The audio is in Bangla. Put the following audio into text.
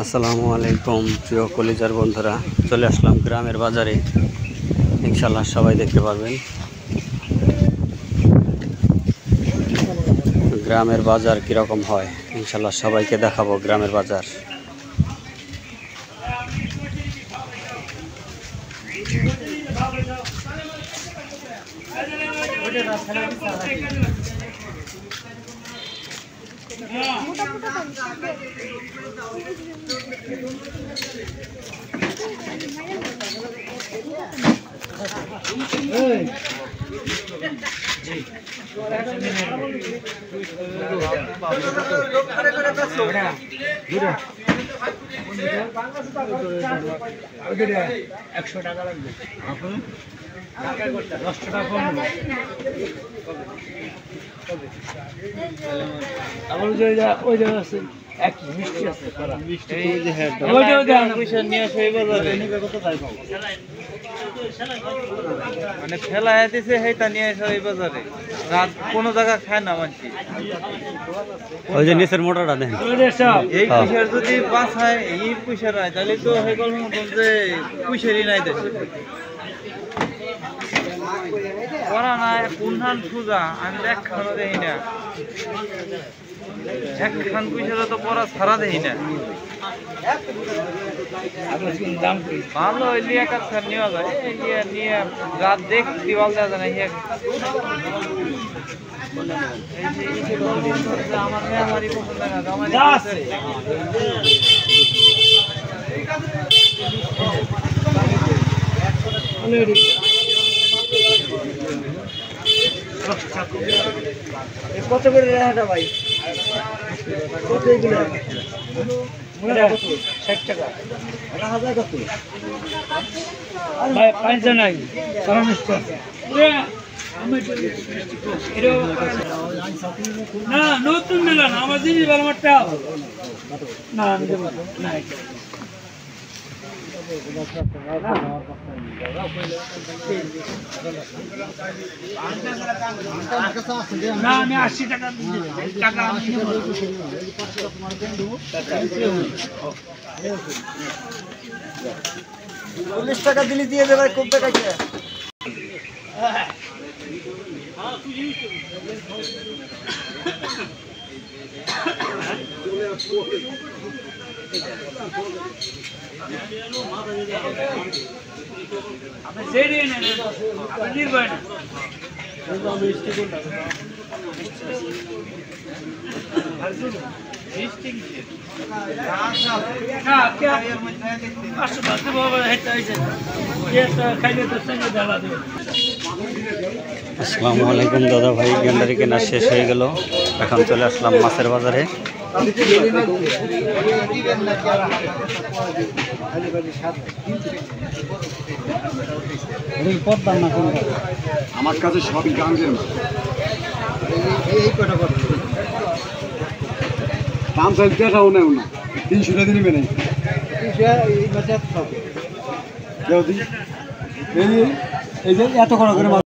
আসসালামু আলাইকুম প্রিয় কলিজার বন্ধুরা, চলে আসলাম গ্রামের বাজারে। ইনশাল্লাহ সবাই দেখতে পারবেন গ্রামের বাজার কীরকম হয়। ইনশাল্লাহ সবাইকে দেখাবো গ্রামের বাজার। মানে ফেলা দিছে সেইটা নিয়ে এসে এই বাজারে রাত কোনো জায়গা খায় না মানছি। ওই যে নিচের মোটরটা দেখেন, এই পয়সার যদি বাঁচায় এই পয়সা রায় তাহলে তো হয়ে গেল মতন যে পয়সারই নাই দেশে করা নাই। কোনখান সুজা আমি একখানও দেখি না, একখান পয়সা তো পড়া ছাড়া দেখি না। ভালো হইলে এক খান নেওয়া যায়, নিয়ে রাত দেখ দিওয়াল দেওয়া যায় না। আমার মেয়ামারি পছন্দ না কত করে রেহাটা ভাই? কত এগুলো? 60 টাকা। 1000 কত? ভাই পাইছে নাই? পরামর্শ আছে। না নতুন মেলা না, আমার জিনিস ভালো মারটা না আমি দেব না। না আমি 80 টাকা টাকা 40 টাকা দিলে দিয়ে দেবে। খুব টাকা কি আপনি জেনে নেন, আপনি নির্ভয় না। আসসালামু আলাইকুম দাদা ভাই। গেন্ডারি কেনা শেষ হয়ে গেল, এখন চলে আসলাম মাছের বাজারে। আমার কাছে সবই গাঙ্গের মাছ। দাম চাইলে দেখাও নেও না, 300 টাকা দিবে নাই। এই যে এত করে মাছ।